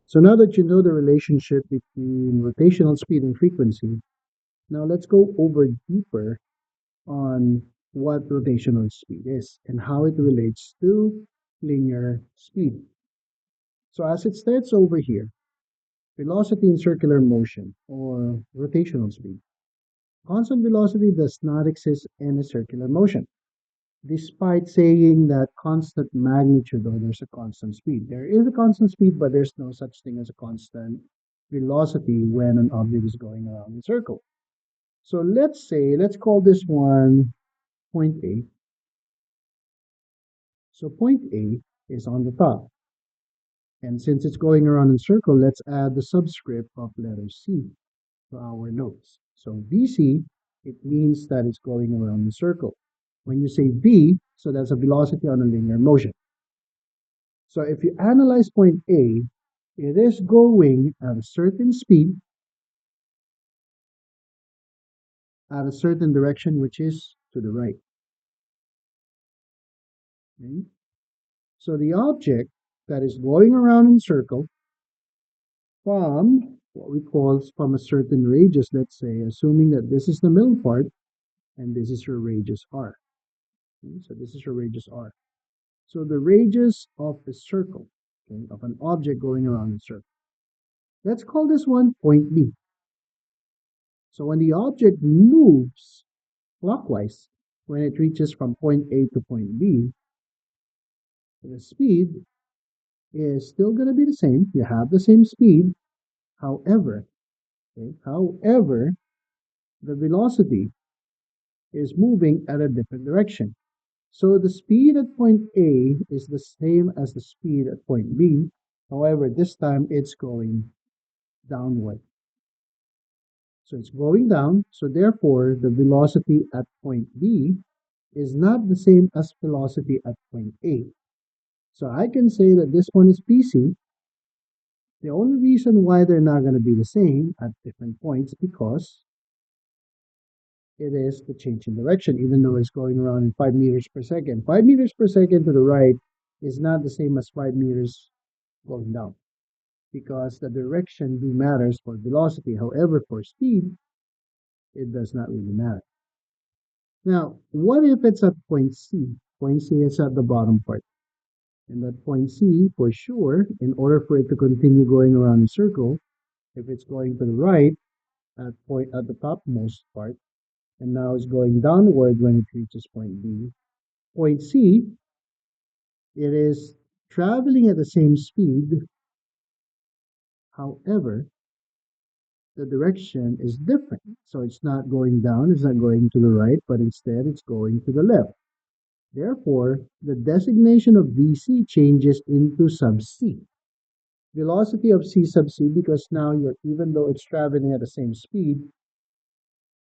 So now that you know the relationship between rotational speed and frequency, now let's go over deeper on what rotational speed is and how it relates to linear speed. So as it states over here, velocity in circular motion or rotational speed. Constant velocity does not exist in a circular motion, despite saying that constant magnitude or there's a constant speed. There is a constant speed, but there's no such thing as a constant velocity when an object is going around in a circle. So let's call this one point A. So point A is on the top. And since it's going around in a circle, let's add the subscript of letter C to our notes. So VC, it means that it's going around the circle. When you say V, so that's a velocity on a linear motion. So if you analyze point A, it is going at a certain speed, at a certain direction, which is to the right. Okay? So the object that is going around in a circle from what we call from a certain radius, let's say, assuming that this is the middle part and this is your radius R. Okay? So this is your radius R. So the radius of a circle, okay, of an object going around in a circle. Let's call this one point B. So when the object moves clockwise, when it reaches from point A to point B, the speed is still going to be the same. You have the same speed. However, however, the velocity is moving at a different direction. So the speed at point A is the same as the speed at point B. However, this time it's going downward. So it's going down. So therefore, the velocity at point B is not the same as velocity at point A. So I can say that this one is PC. The only reason why they're not going to be the same at different points because it is the change in direction, even though it's going around in 5 meters per second. 5 meters per second to the right is not the same as 5 meters going down because the direction do matters for velocity. However, for speed, it does not really matter. Now, what if it's at point C? Point C is at the bottom part. And at point C, for sure, in order for it to continue going around the circle, if it's going to the right at the topmost part, and now it's going downward when it reaches point B. Point C, it is traveling at the same speed. However, the direction is different. So it's not going down, it's not going to the right, but instead it's going to the left. Therefore, the designation of VC changes into sub C. Velocity of C sub C because now you're even though it's traveling at the same speed,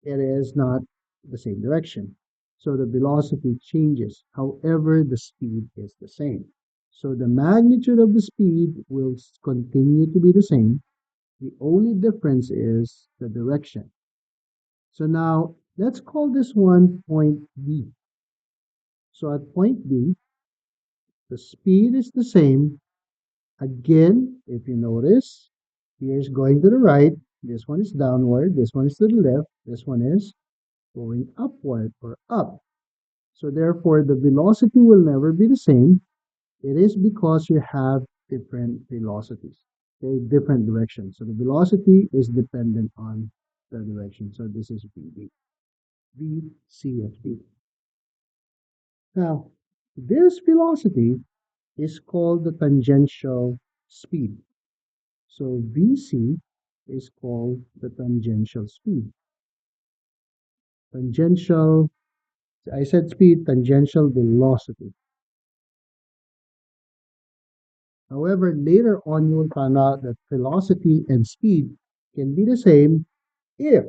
it is not the same direction. So the velocity changes. However, the speed is the same. So the magnitude of the speed will continue to be the same. The only difference is the direction. So now let's call this one point B. So at point B, the speed is the same. Again, if you notice, here's going to the right, this one is downward, this one is to the left, this one is going upward or up. So therefore, the velocity will never be the same. It is because you have different velocities, okay, different directions. So the velocity is dependent on the direction. So this is VB, VCFB. Now, this velocity is called the tangential speed. So VC is called the tangential speed. Tangential, I said speed, tangential velocity. However, later on you will find out that velocity and speed can be the same if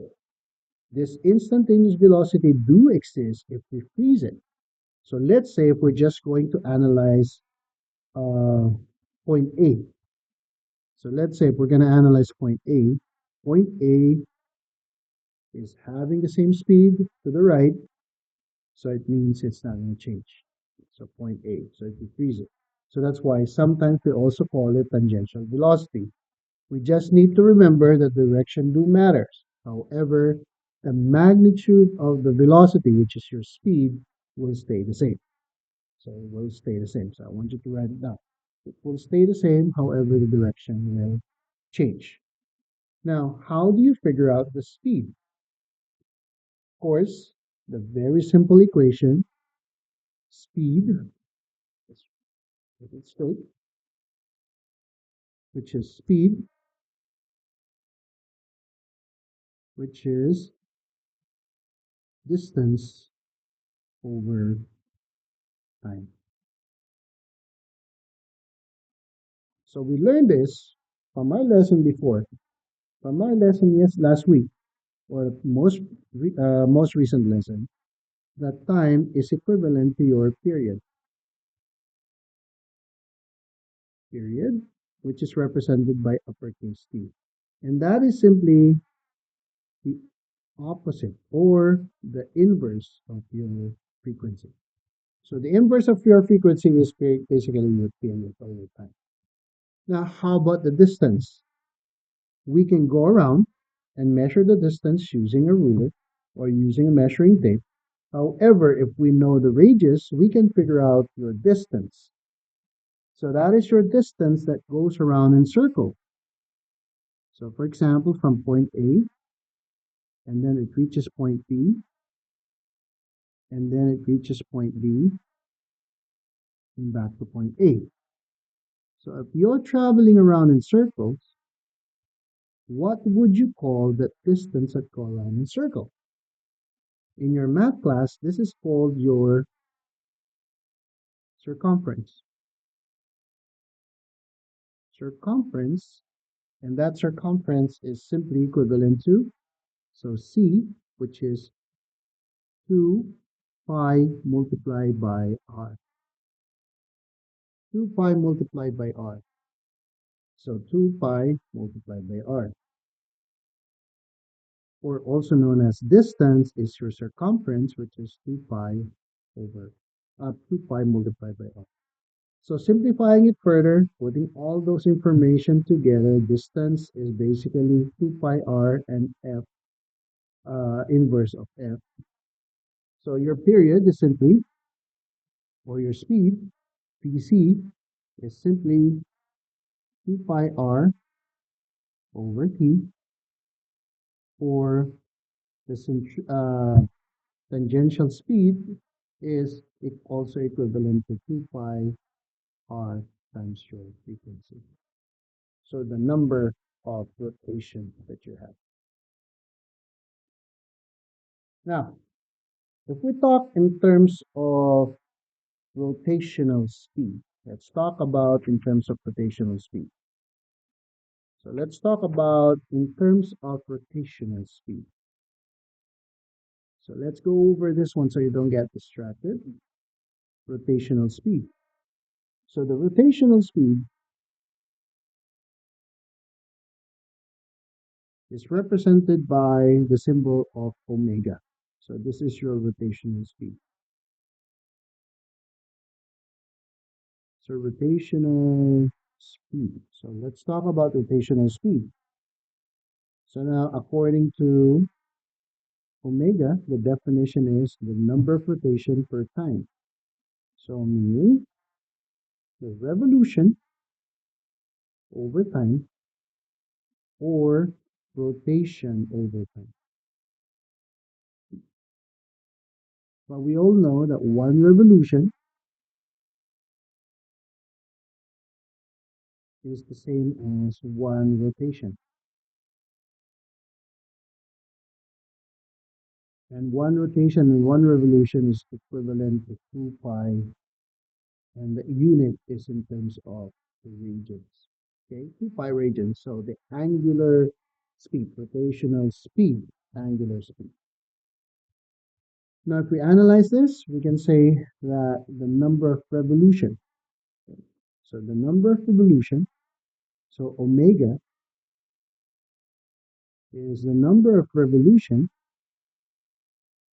this instantaneous velocity do exist if we freeze it. So let's say if we're just going to analyze uh, point A. So let's say if we're going to analyze point A is having the same speed to the right, so it means it's not going to change. So point A, so if we freeze it. So that's why sometimes we also call it tangential velocity. We just need to remember that direction do matters. However, the magnitude of the velocity, which is your speed, will stay the same. So it will stay the same. So I want you to write it down. It will stay the same, however, the direction will change. Now, how do you figure out the speed? Of course, the very simple equation, speed, let's put it straight, which is speed, which is distance over time. So we learned this from my lesson before, from my lesson yes last week, or most recent lesson, that time is equivalent to your period, which is represented by uppercase T, and that is simply the opposite or the inverse of your frequency. So the inverse of your frequency is basically your period over time. Now, how about the distance? We can go around and measure the distance using a ruler or using a measuring tape. However, if we know the radius, we can figure out your distance. So that is your distance that goes around in circle. So for example, from point A, and then it reaches point B, and then it reaches point B, and back to point A. So if you're traveling around in circles, what would you call that distance that go around in circle? In your math class, this is called your circumference. Circumference, and that circumference is simply equivalent to, so C, which is 2 pi multiplied by R. 2 pi multiplied by R. So 2 pi multiplied by R. Or also known as distance is your circumference, which is 2 pi over 2 pi multiplied by R. So simplifying it further, putting all those information together, distance is basically 2 pi R and F, inverse of F. So your period is simply, or your speed, PC, is simply 2 pi R over T, or the tangential speed is also equivalent to 2 pi R times your frequency. So the number of rotation that you have. Now, if we talk in terms of rotational speed, let's talk about in terms of rotational speed. So let's talk about in terms of rotational speed. So let's go over this one so you don't get distracted. Rotational speed. So the rotational speed is represented by the symbol of omega. So this is your rotational speed. So rotational speed. So let's talk about rotational speed. So now according to omega, the definition is the number of rotation per time. So meaning the revolution over time or rotation over time. But we all know that one revolution is the same as one rotation. And one rotation and one revolution is equivalent to 2 pi, and the unit is in terms of the radians. Okay, 2 pi radians. So the angular speed, rotational speed, angular speed. Now, if we analyze this, we can say that the number of revolution. So the number of revolution, so omega is the number of revolution,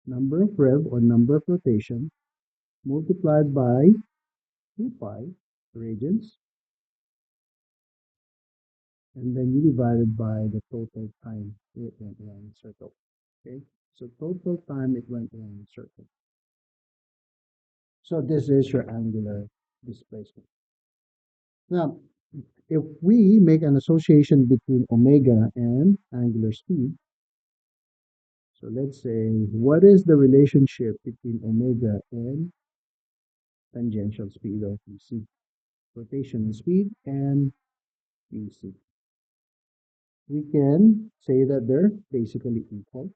number of rev or number of rotation, multiplied by 2 pi radians and then you divide it by the total time it went around the circle. Okay, so total time it went around the circle. So this is your angular displacement. Now, if we make an association between omega and angular speed, so let's say, what is the relationship between omega and tangential speed of VC? Rotational speed and VC. We can say that they're basically equal.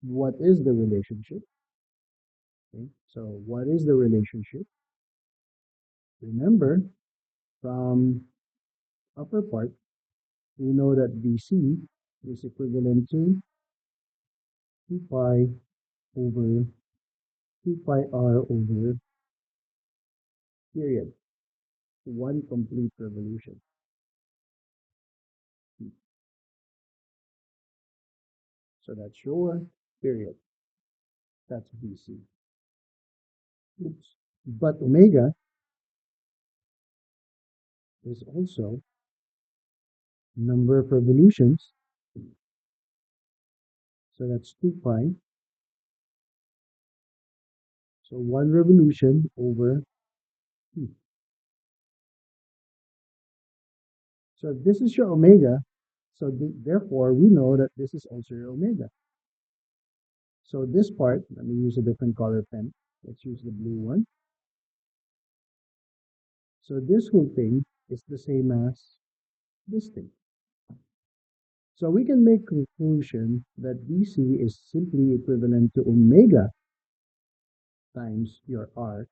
What is the relationship? Okay, so what is the relationship? Remember, from upper part, we know that VC is equivalent to 2 pi over 2 pi r over period, one complete revolution. So that's your period. That's VC. Oops. But omega is also number of revolutions. So that's 2 pi. So one revolution over t. So this is your omega. So therefore, we know that this is also your omega. So this part, let me use a different color pen. Let's use the blue one. So this whole thing is the same as this thing. So we can make conclusion that VC is simply equivalent to omega times your R.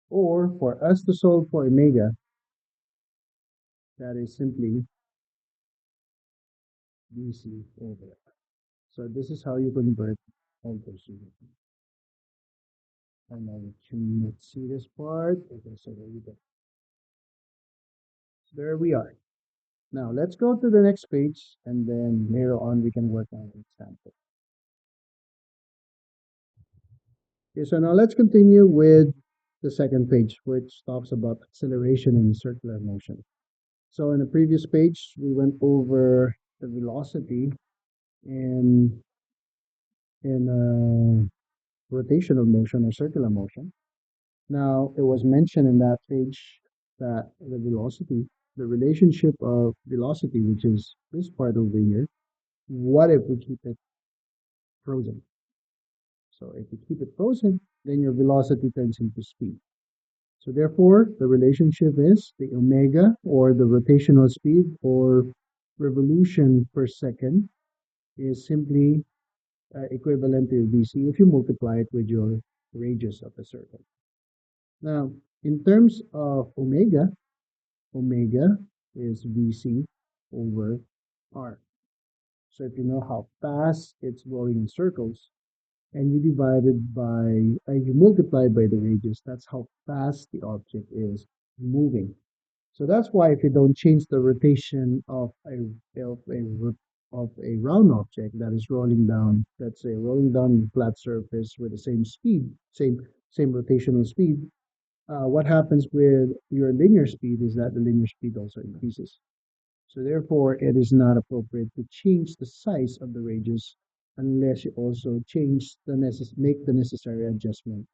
Or for us to solve for omega, that is simply VC over R. So this is how you convert all those units. And then let's see this part. Okay, so there we go. So there we are. Now let's go to the next page, and then later on we can work on an example. Okay, so now let's continue with the second page, which talks about acceleration in circular motion. So in the previous page, we went over the velocity in rotational motion or circular motion. Now, it was mentioned in that page that the velocity, the relationship of velocity, which is this part over here, what if we keep it frozen? So if you keep it frozen, then your velocity turns into speed. So therefore, the relationship is the omega, or the rotational speed, or revolution per second, is simply equivalent to VC if you multiply it with your radius of the circle. Now, in terms of omega, omega is VC over R. So if you know how fast it's going in circles, and you divide it by, you multiply by the radius, that's how fast the object is moving. So that's why if you don't change the rotation of a round object that is rolling down, let's say rolling down a flat surface with the same speed, same rotational speed, what happens with your linear speed is that the linear speed also increases. So therefore, it is not appropriate to change the size of the radius unless you also make the necessary adjustment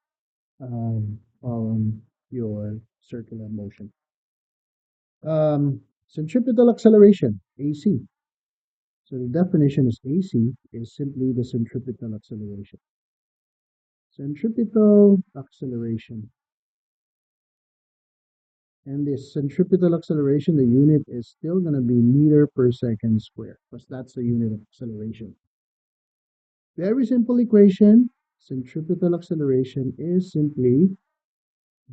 on your circular motion. Centripetal acceleration, AC. So the definition is AC is simply the centripetal acceleration. Centripetal acceleration. And this centripetal acceleration, the unit is still going to be meter per second square, because that's the unit of acceleration. Very simple equation. Centripetal acceleration is simply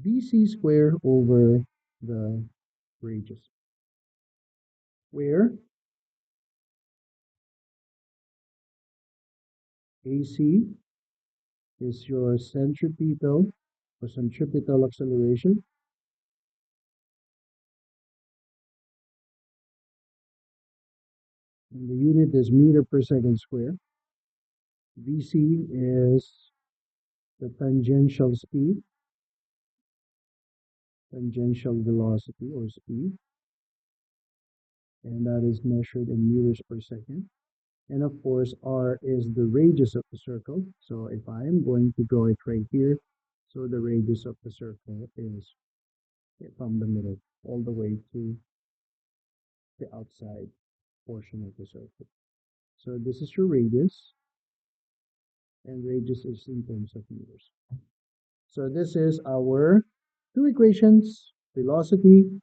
VC square over the radius, where AC is your centripetal or centripetal acceleration, and the unit is meter per second square. VC is the tangential speed, tangential velocity or speed, and that is measured in meters per second. And of course, r is the radius of the circle. So if I am going to draw it right here, so the radius of the circle is from the middle all the way to the outside portion of the circle. So this is your radius, and radius is in terms of meters. So this is our two equations: velocity,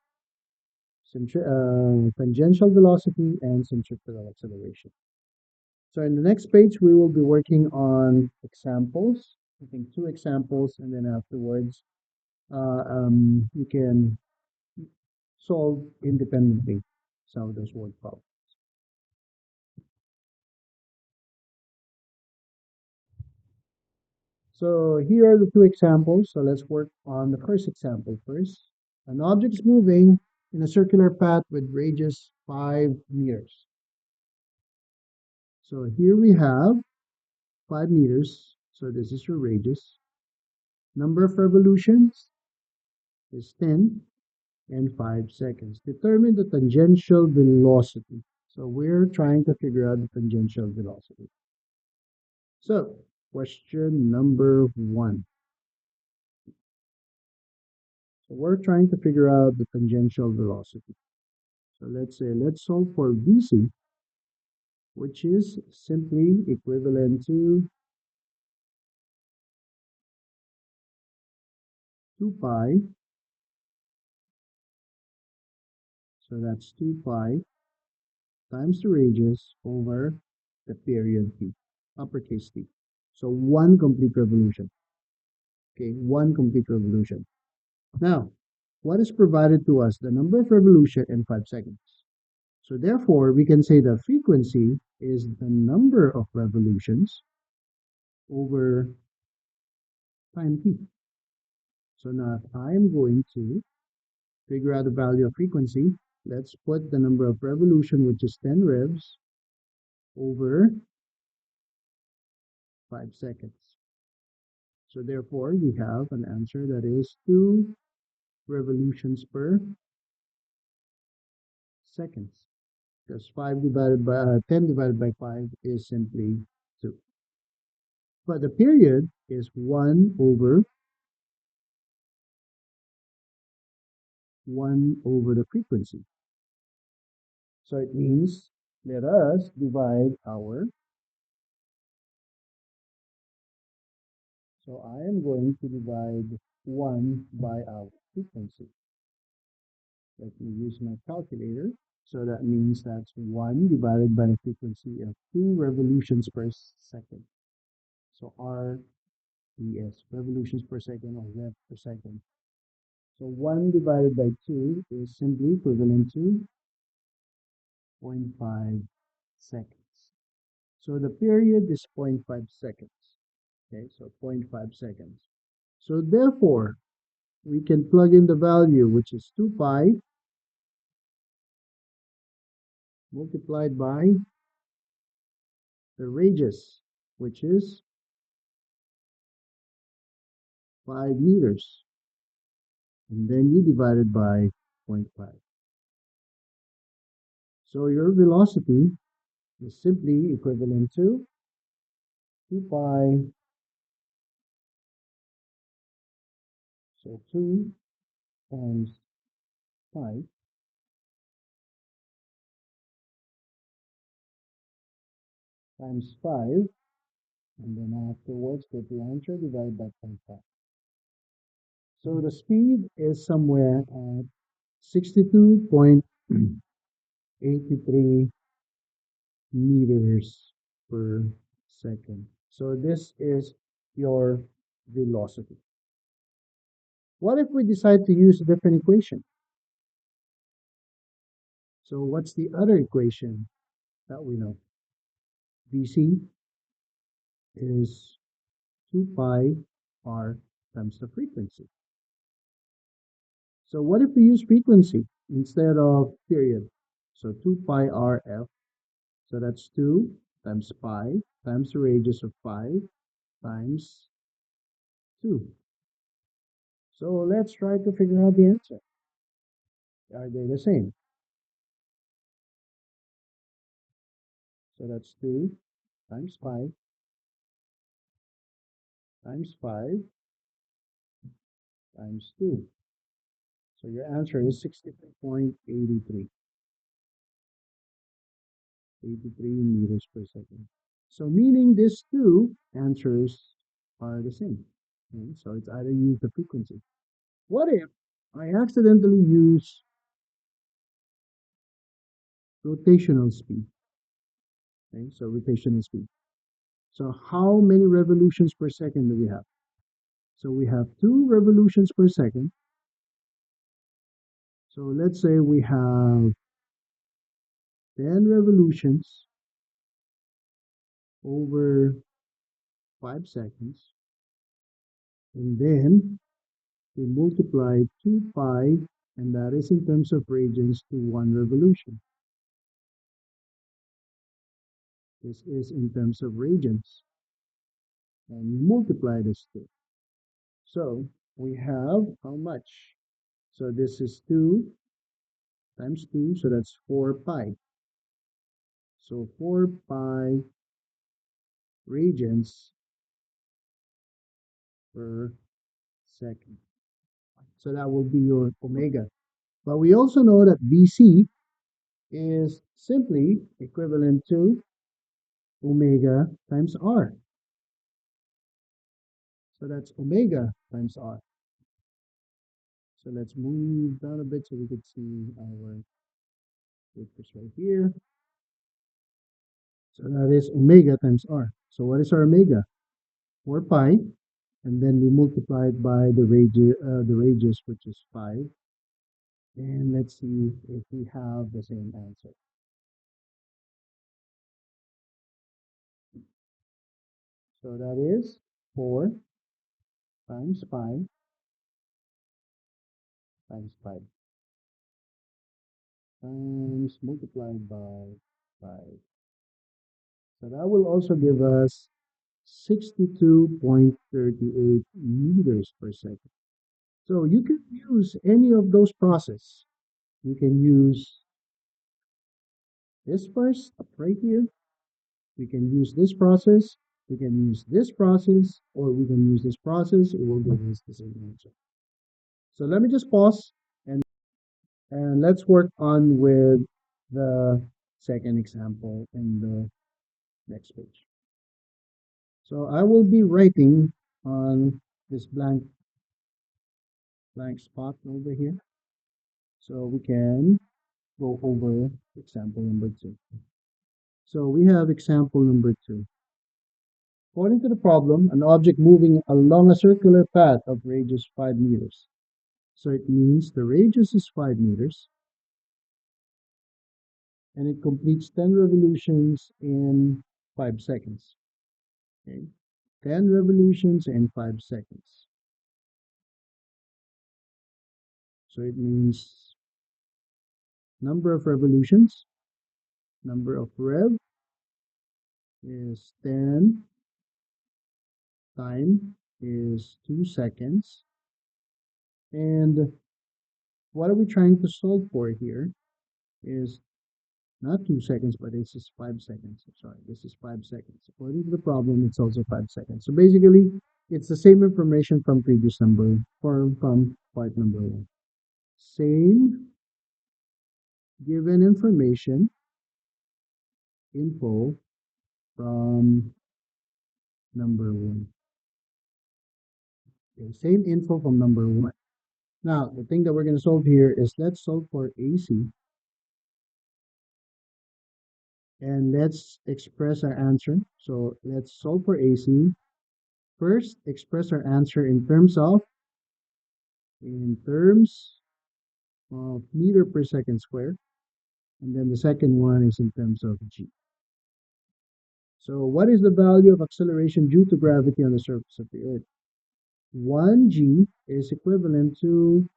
tangential velocity, and centripetal acceleration. So in the next page, we will be working on examples. I think two examples, and then afterwards, you can solve independently some of those word problems. So here are the two examples. So let's work on the first example first. An object is moving in a circular path with radius 5 meters. So here we have 5 meters. So this is your radius. Number of revolutions is 10 and 5 seconds. Determine the tangential velocity. So we're trying to figure out the tangential velocity. So question number 1. So we're trying to figure out the tangential velocity. So let's solve for VC, which is simply equivalent to 2 pi. So that's 2 pi times the radius over the period t, uppercase T. So one complete revolution. Okay, one complete revolution. Now, what is provided to us? The number of revolution in 5 seconds. So therefore, we can say the frequency is the number of revolutions over time t. So now if I am going to figure out the value of frequency, let's put the number of revolution, which is 10 revs, over 5 seconds. So therefore, we have an answer that is 2 revolutions per seconds. Because 5 divided by 10 divided by 5 is simply 2. But the period is 1 over the frequency. So it means let us divide our. So I am going to divide 1 by our frequency. Let me use my calculator. So that means that's 1 divided by the frequency of 2 revolutions per second. So RES, revolutions per second or rev per second. So 1 divided by 2 is simply equivalent to 0.5 seconds. So the period is 0.5 seconds. Okay, so 0.5 seconds. So therefore, we can plug in the value, which is 2 pi multiplied by the radius, which is 5 meters. And then you divide it by 0.5. So your velocity is simply equivalent to 2 pi. So 2 times 5 times 5, and then afterwards get the answer divided by 0.5. So the speed is somewhere at 62.83 meters per second. So this is your velocity. What if we decide to use a different equation? So what's the other equation that we know? VC is 2 pi r times the frequency. So what if we use frequency instead of period? So 2 pi rf, so that's 2 times pi times the radius of 5 times 2. So let's try to figure out the answer. Are they the same? So that's 2 times 5 times 5 times 2. So your answer is 63.83. 83 meters per second. So meaning these two answers are the same. Okay? So it's either use the frequency. What if I accidentally use rotational speed? Okay? So rotational speed. So how many revolutions per second do we have? So we have 2 revolutions per second. So let's say we have 10 revolutions over 5 seconds. And then we multiply 2 pi, and that is in terms of radians to 1 revolution. This is in terms of radians. And we multiply this two. So we have how much? So this is 2 times 2, so that's 4 pi. So 4 pi radians per second. So that will be your omega. But we also know that BC is simply equivalent to omega times R. So that's omega times R. So let's move down a bit so we could see our pictures right here. So that is omega times R. So what is our omega? 4 pi, and then we multiply it by the radius, which is 5. And let's see if we have the same answer. So that is 4 times 5 times 5 times multiplied by 5. So that will also give us 62.38 meters per second. So you can use any of those processes. You can use this first right here. We can use this process. We can use this process, or we can use this process. It will give us the same answer. So let me just pause and let's work on with the second example in the next page. So I will be writing on this blank spot over here. So we can go over example number 2. So we have example number 2. According to the problem, an object moving along a circular path of radius 5 meters. So it means the radius is 5 meters and it completes 10 revolutions in 5 seconds. Okay? 10 revolutions in 5 seconds. So it means number of revolutions, number of rev is 10, time is 2 seconds. And what are we trying to solve for here is not 2 seconds, but this is 5 seconds. Sorry, this is 5 seconds. According to the problem, it's also 5 seconds. So basically, it's the same information from previous number, from part number 1. Same given information, info from number 1. Okay, same info from number 1. Now, the thing that we're going to solve here is let's solve for AC. And let's express our answer. So let's solve for AC. First, express our answer in terms of meter per second square. And then the second one is in terms of G. So what is the value of acceleration due to gravity on the surface of the Earth? 1G is equivalent to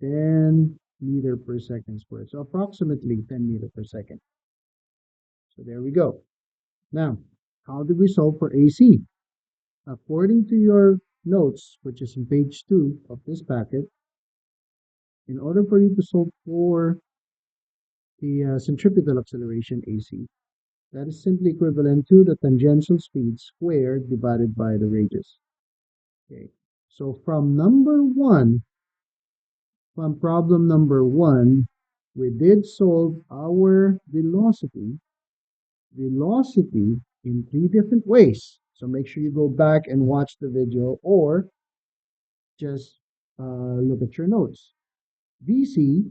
10 meter per second squared. So approximately 10 meter per second. So there we go. Now, how do we solve for AC? According to your notes, which is in page 2 of this packet, in order for you to solve for the centripetal acceleration AC, That is simply equivalent to the tangential speed squared divided by the radius. Okay. So from problem number one, we did solve our velocity in three different ways. So make sure you go back and watch the video or just look at your notes. VC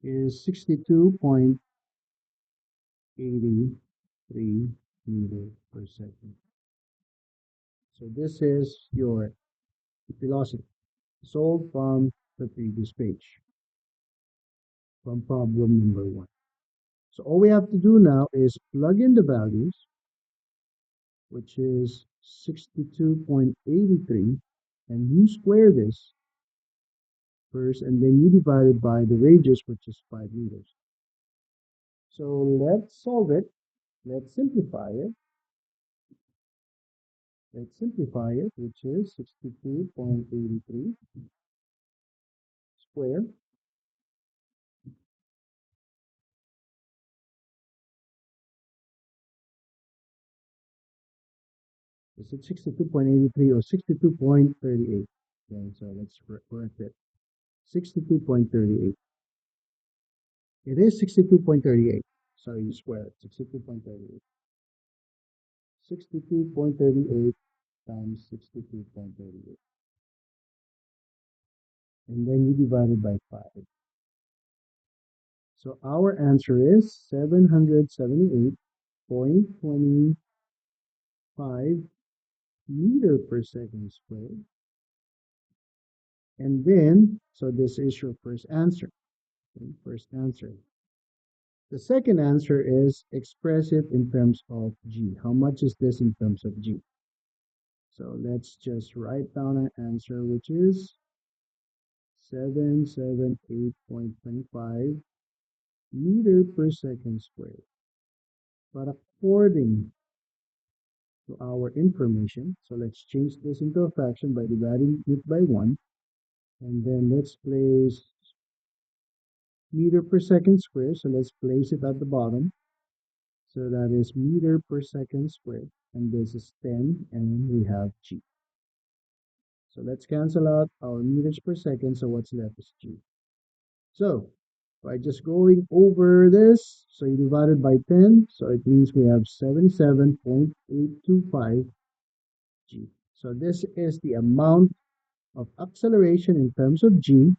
is 62.83 meters per second. So this is your velocity solved from the previous page, from problem number one. So all we have to do now is plug in the values, which is 62.83, and you square this first, and then you divide it by the radius, which is 5 meters. So let's solve it. Let's simplify it. Which is 62.83 square. Is it 62.83 or 62.38? Okay, so let's correct it. 62.38. It is 62.38. So you square it. 62.38. 62.38 times 62.38. And then you divide it by 5. So our answer is 778.25 meter per second squared. And then, so this is your first answer. Okay, first answer. The second answer is express it in terms of G. How much is this in terms of G? So let's just write down an answer, which is 778.25 meter per second squared. But according to our information, so let's change this into a fraction by dividing it by 1. And then let's place meter per second squared. So let's place it at the bottom. So that is meter per second squared. And this is 10, and we have G. So let's cancel out our meters per second. So what's left is G. So by just going over this, so you divide it by 10, so it means we have 77.825 G. So this is the amount of acceleration in terms of G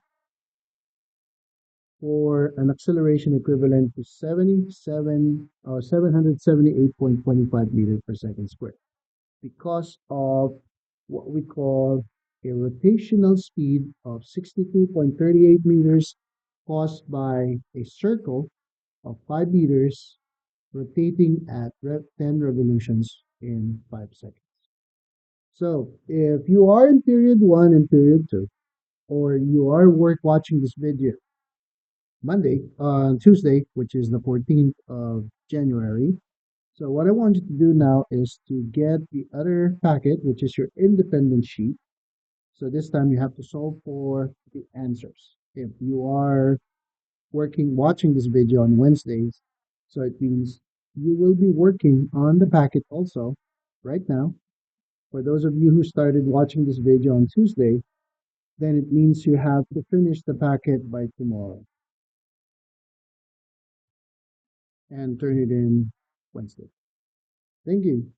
for an acceleration equivalent to 778.25 meters per second squared, because of what we call a rotational speed of 62.38 meters caused by a circle of 5 meters rotating at 10 revolutions in 5 seconds. So if you are in period 1 and period 2, or you are watching this video Tuesday, which is the 14th of January. So what I want you to do now is to get the other packet, which is your independent sheet. So this time you have to solve for the answers. If you are watching this video on Wednesdays, so it means you will be working on the packet also right now. For those of you who started watching this video on Tuesday, then it means you have to finish the packet by tomorrow and turn it in Wednesday. Thank you.